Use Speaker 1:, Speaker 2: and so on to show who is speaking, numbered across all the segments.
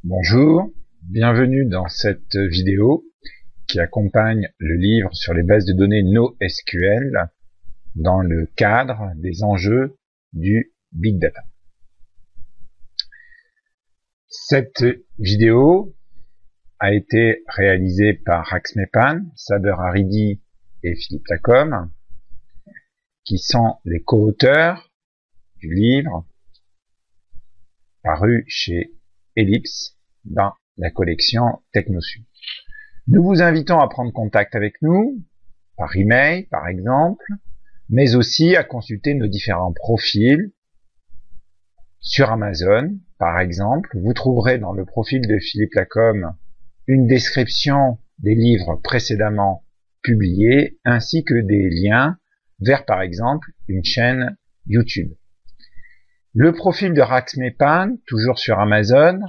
Speaker 1: Bonjour, bienvenue dans cette vidéo qui accompagne le livre sur les bases de données NoSQL dans le cadre des enjeux du Big Data. Cette vidéo a été réalisée par Raxmepan, Saber Haridi et Philippe Lacombe, qui sont les co-auteurs du livre paru chez Ellipse dans la collection TechnoSub. Nous vous invitons à prendre contact avec nous, par email par exemple, mais aussi à consulter nos différents profils sur Amazon. Par exemple, vous trouverez dans le profil de Philippe Lacombe une description des livres précédemment publiés, ainsi que des liens vers par exemple une chaîne YouTube. Le profil de Raxmepan, toujours sur Amazon,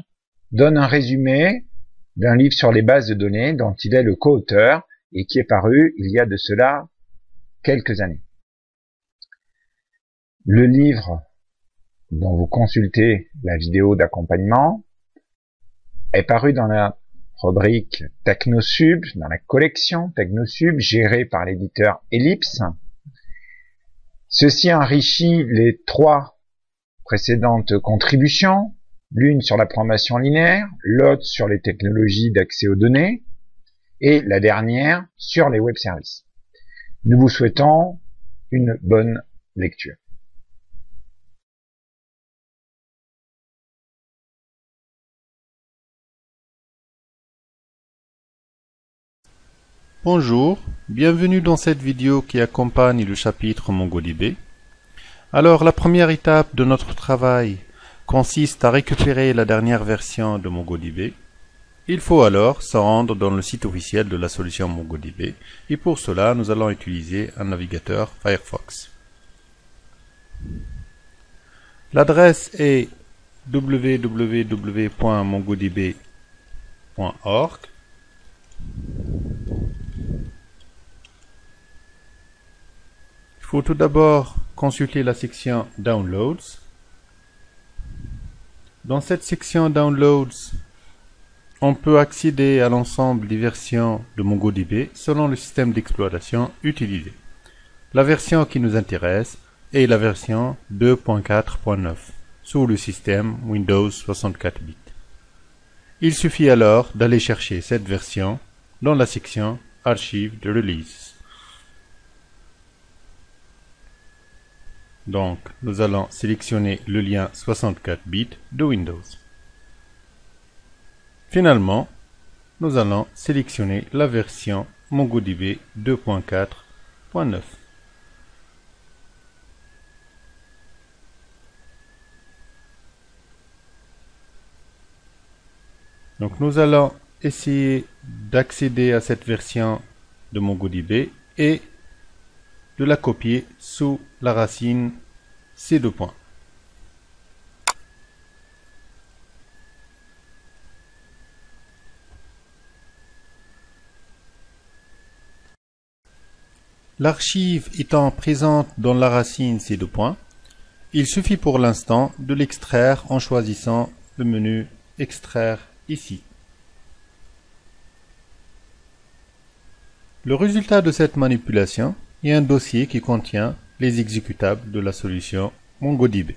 Speaker 1: donne un résumé d'un livre sur les bases de données dont il est le co-auteur et qui est paru il y a de cela quelques années. Le livre dont vous consultez la vidéo d'accompagnement est paru dans la rubrique TechnoSub, dans la collection TechnoSub gérée par l'éditeur Ellipse. Ceci enrichit les trois précédentes contributions, l'une sur la programmation linéaire, l'autre sur les technologies d'accès aux données, et la dernière sur les web services. Nous vous souhaitons une bonne lecture.
Speaker 2: Bonjour, bienvenue dans cette vidéo qui accompagne le chapitre MongoDB. Alors, la première étape de notre travail consiste à récupérer la dernière version de MongoDB. Il faut alors se rendre dans le site officiel de la solution MongoDB et pour cela, nous allons utiliser un navigateur Firefox. L'adresse est www.mongodb.org. Il faut tout d'abord consulter la section Downloads. Dans cette section Downloads, on peut accéder à l'ensemble des versions de MongoDB selon le système d'exploitation utilisé. La version qui nous intéresse est la version 2.4.9 sous le système Windows 64 bits. Il suffit alors d'aller chercher cette version dans la section Archive de Release. Donc, nous allons sélectionner le lien 64 bits de Windows. Finalement, nous allons sélectionner la version MongoDB 2.4.9. Donc, nous allons essayer d'accéder à cette version de MongoDB et de la copier sous la racine C2. L'archive étant présente dans la racine C2, il suffit pour l'instant de l'extraire en choisissant le menu Extraire ici. Le résultat de cette manipulation est un dossier qui contient les exécutables de la solution MongoDB.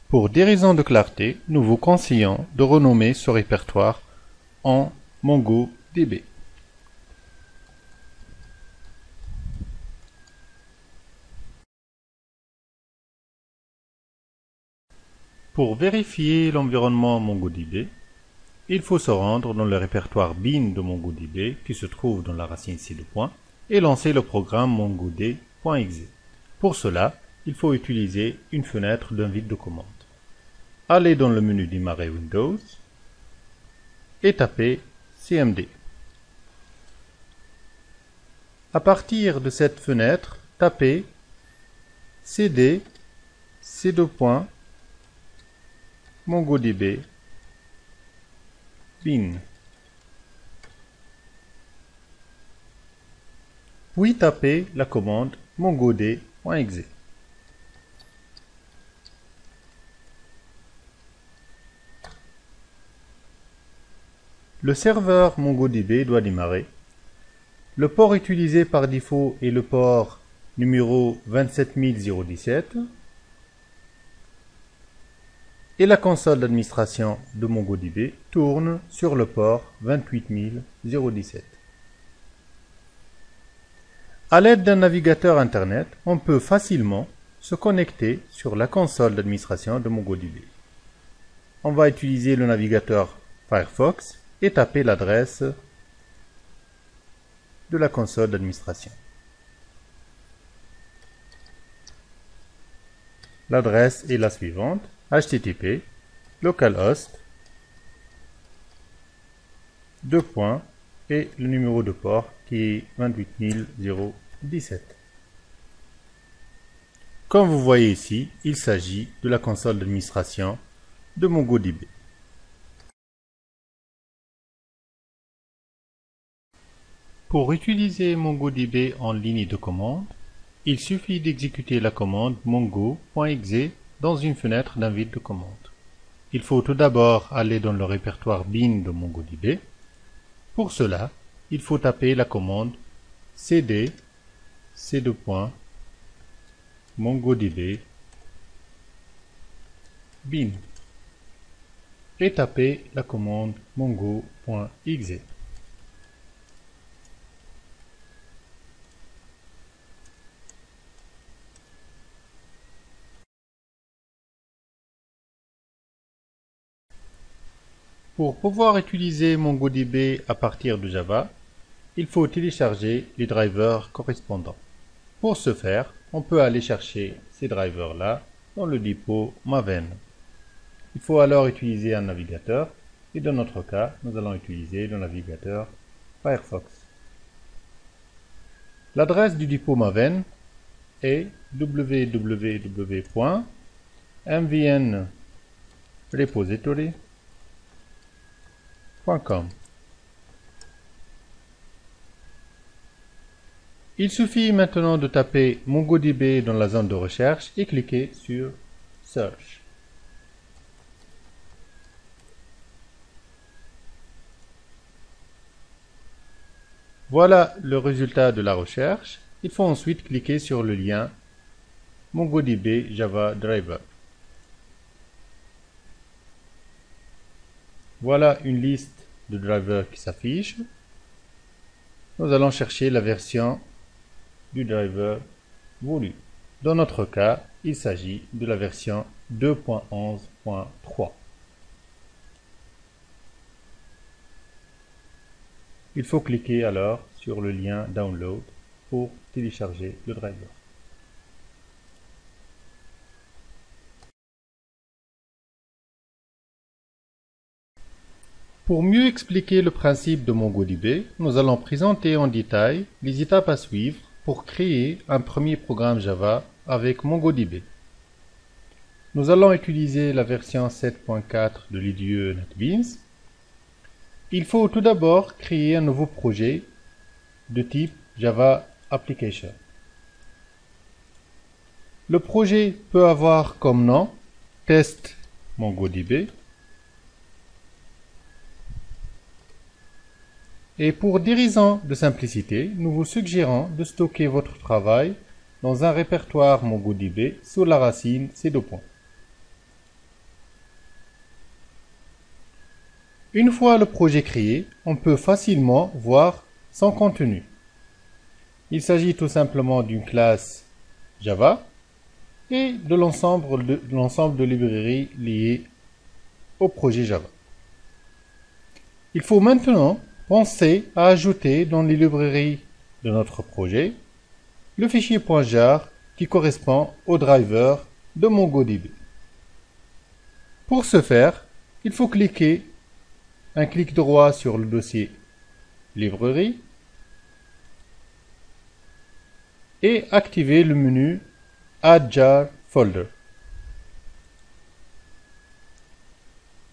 Speaker 2: Pour des raisons de clarté, nous vous conseillons de renommer ce répertoire en MongoDB. Pour vérifier l'environnement MongoDB, il faut se rendre dans le répertoire bin de MongoDB qui se trouve dans la racine C2 et lancer le programme mongod.exe. Pour cela, il faut utiliser une fenêtre d'invite de commande. Allez dans le menu démarrer Windows et tapez cmd. À partir de cette fenêtre, tapez cd c2. MongoDB bin. Puis tapez la commande mongod.exe. Le serveur MongoDB doit démarrer. Le port utilisé par défaut est le port numéro 27017 et la console d'administration de MongoDB tourne sur le port 28017. À l'aide d'un navigateur Internet, on peut facilement se connecter sur la console d'administration de MongoDB. On va utiliser le navigateur Firefox et taper l'adresse de la console d'administration. L'adresse est la suivante: http localhost et le numéro de port qui est 28017. Comme vous voyez ici, il s'agit de la console d'administration de MongoDB. Pour utiliser MongoDB en ligne de commande, il suffit d'exécuter la commande mongo.exe dans une fenêtre d'invite de commande. Il faut tout d'abord aller dans le répertoire bin de MongoDB. Pour cela, il faut taper la commande cd mongodb bin et taper la commande mongo.exe. Pour pouvoir utiliser MongoDB à partir de Java, il faut télécharger les drivers correspondants. Pour ce faire, on peut aller chercher ces drivers-là dans le dépôt Maven. Il faut alors utiliser un navigateur, et dans notre cas, nous allons utiliser le navigateur Firefox. L'adresse du dépôt Maven est www.mvnrepository.com. Il suffit maintenant de taper MongoDB dans la zone de recherche et cliquer sur Search. Voilà le résultat de la recherche. Il faut ensuite cliquer sur le lien MongoDB Java Driver. Voilà une liste de drivers qui s'affiche. Nous allons chercher la version du driver voulu. Dans notre cas, il s'agit de la version 2.11.3. Il faut cliquer alors sur le lien Download pour télécharger le driver. Pour mieux expliquer le principe de MongoDB, nous allons présenter en détail les étapes à suivre pour créer un premier programme Java avec MongoDB. Nous allons utiliser la version 7.4 de l'IDE NetBeans. Il faut tout d'abord créer un nouveau projet de type Java Application. Le projet peut avoir comme nom Test MongoDB. Et pour des raisons de simplicité, nous vous suggérons de stocker votre travail dans un répertoire MongoDB sous la racine C2. Une fois le projet créé, on peut facilement voir son contenu. Il s'agit tout simplement d'une classe Java et de l'ensemble de librairies liées au projet Java. Il faut maintenant penser à ajouter dans les librairies de notre projet le fichier .jar qui correspond au driver de MongoDB. Pour ce faire, il faut cliquer un clic droit sur le dossier Librairie et activer le menu Add Jar Folder.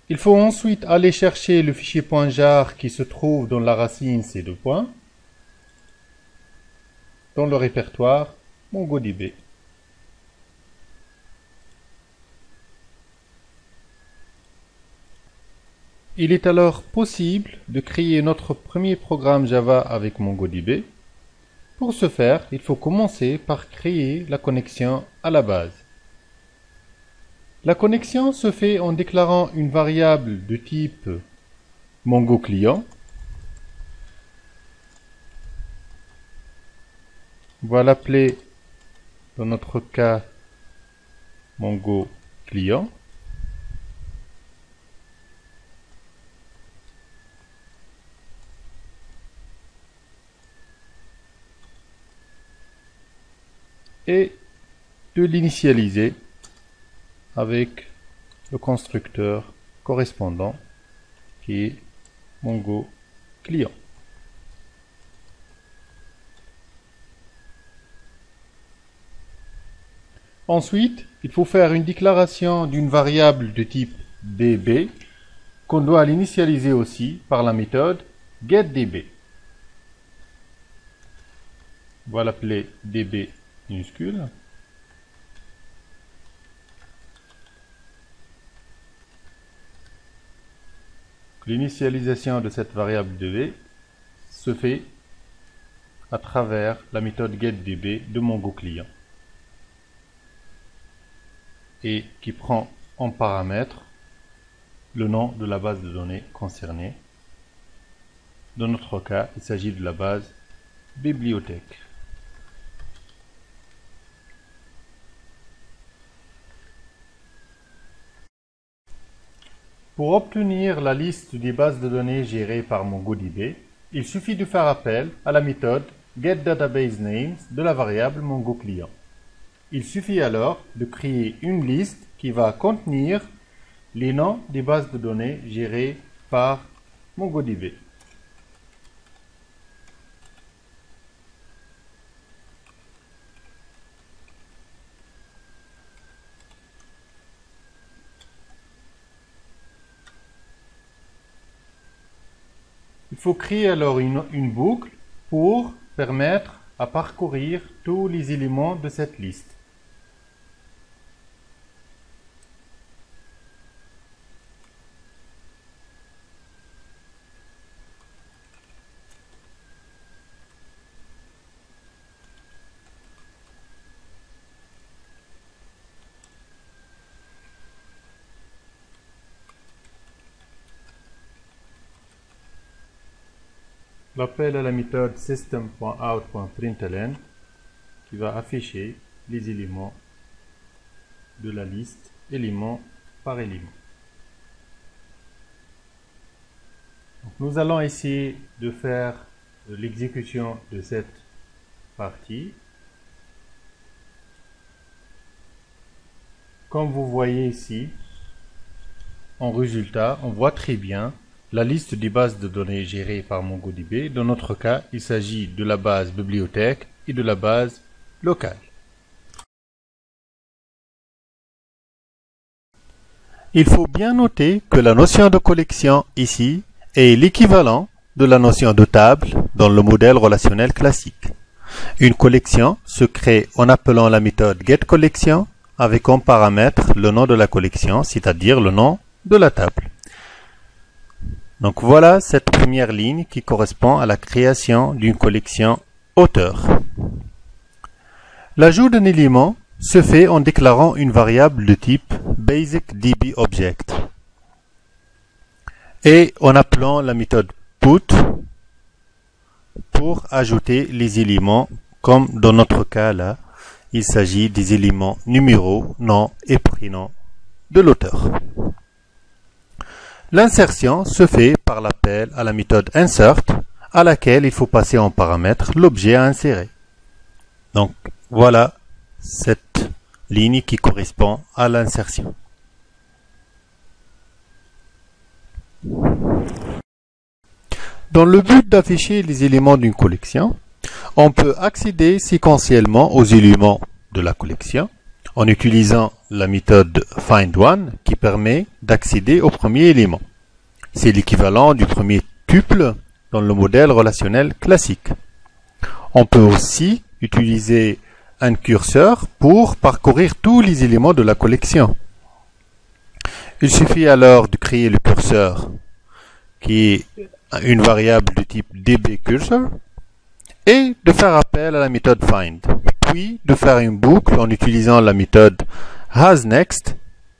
Speaker 2: Il faut ensuite aller chercher le fichier .jar qui se trouve dans la racine C2 dans le répertoire MongoDB. Il est alors possible de créer notre premier programme Java avec MongoDB. Pour ce faire, il faut commencer par créer la connexion à la base. La connexion se fait en déclarant une variable de type MongoClient. On va l'appeler dans notre cas MongoClient. Et de l'initialiser avec le constructeur correspondant qui est MongoClient. Ensuite, il faut faire une déclaration d'une variable de type db qu'on doit l'initialiser aussi par la méthode getDB. On va l'appeler db minuscule. L'initialisation de cette variable db se fait à travers la méthode getDB de MongoClient et qui prend en paramètre le nom de la base de données concernée. Dans notre cas, il s'agit de la base bibliothèque. Pour obtenir la liste des bases de données gérées par MongoDB, il suffit de faire appel à la méthode getDatabaseNames de la variable MongoClient. Il suffit alors de créer une liste qui va contenir les noms des bases de données gérées par MongoDB. Il faut créer alors une boucle pour permettre à parcourir tous les éléments de cette liste. L'appel à la méthode system.out.println qui va afficher les éléments de la liste, élément par élément. Donc, nous allons essayer de faire l'exécution de cette partie. Comme vous voyez ici, en résultat, on voit très bien la liste des bases de données gérées par MongoDB. Dans notre cas, il s'agit de la base bibliothèque et de la base locale. Il faut bien noter que la notion de collection ici est l'équivalent de la notion de table dans le modèle relationnel classique. Une collection se crée en appelant la méthode getCollection avec en paramètre le nom de la collection, c'est-à-dire le nom de la table. Donc voilà cette première ligne qui correspond à la création d'une collection auteur. L'ajout d'un élément se fait en déclarant une variable de type BasicDBObject et en appelant la méthode put pour ajouter les éléments, comme dans notre cas là, il s'agit des éléments numéro, nom et prénom de l'auteur. L'insertion se fait par l'appel à la méthode insert, à laquelle il faut passer en paramètre l'objet à insérer. Donc voilà cette ligne qui correspond à l'insertion. Dans le but d'afficher les éléments d'une collection, on peut accéder séquentiellement aux éléments de la collection en utilisant la méthode findOne qui permet d'accéder au premier élément. C'est l'équivalent du premier tuple dans le modèle relationnel classique. On peut aussi utiliser un curseur pour parcourir tous les éléments de la collection. Il suffit alors de créer le curseur qui est une variable du type dbCursor, et de faire appel à la méthode find, puis de faire une boucle en utilisant la méthode hasNext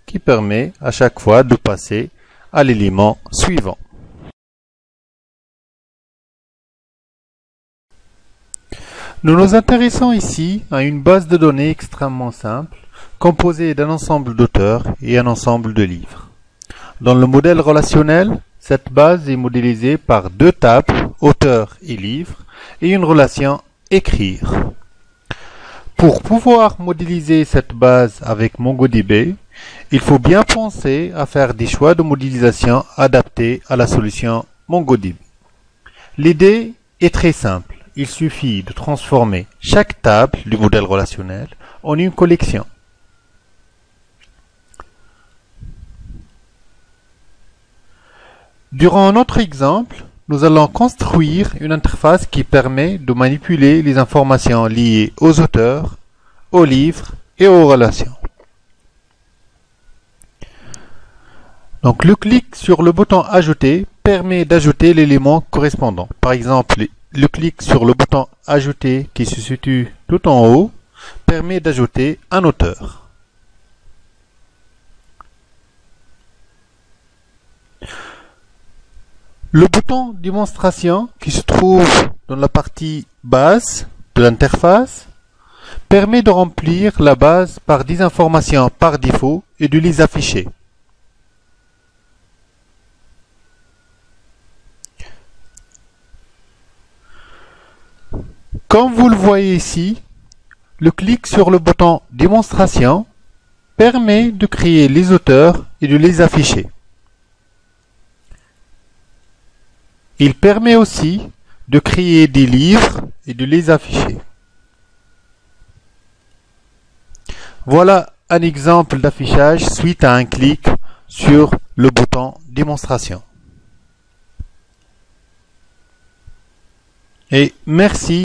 Speaker 2: qui permet à chaque fois de passer à l'élément suivant. Nous nous intéressons ici à une base de données extrêmement simple, composée d'un ensemble d'auteurs et un ensemble de livres. Dans le modèle relationnel, cette base est modélisée par deux tables, auteurs et livres, et une relation écrire. Pour pouvoir modéliser cette base avec MongoDB, il faut bien penser à faire des choix de modélisation adaptés à la solution MongoDB. L'idée est très simple. Il suffit de transformer chaque table du modèle relationnel en une collection. Durant notre exemple, nous allons construire une interface qui permet de manipuler les informations liées aux auteurs, aux livres et aux relations. Donc le clic sur le bouton Ajouter permet d'ajouter l'élément correspondant. Par exemple, le clic sur le bouton Ajouter qui se situe tout en haut permet d'ajouter un auteur. Le bouton Démonstration qui se trouve dans la partie basse de l'interface permet de remplir la base par des informations par défaut et de les afficher. Comme vous le voyez ici, le clic sur le bouton Démonstration permet de créer les auteurs et de les afficher. Il permet aussi de créer des livres et de les afficher. Voilà un exemple d'affichage suite à un clic sur le bouton Démonstration. Et merci.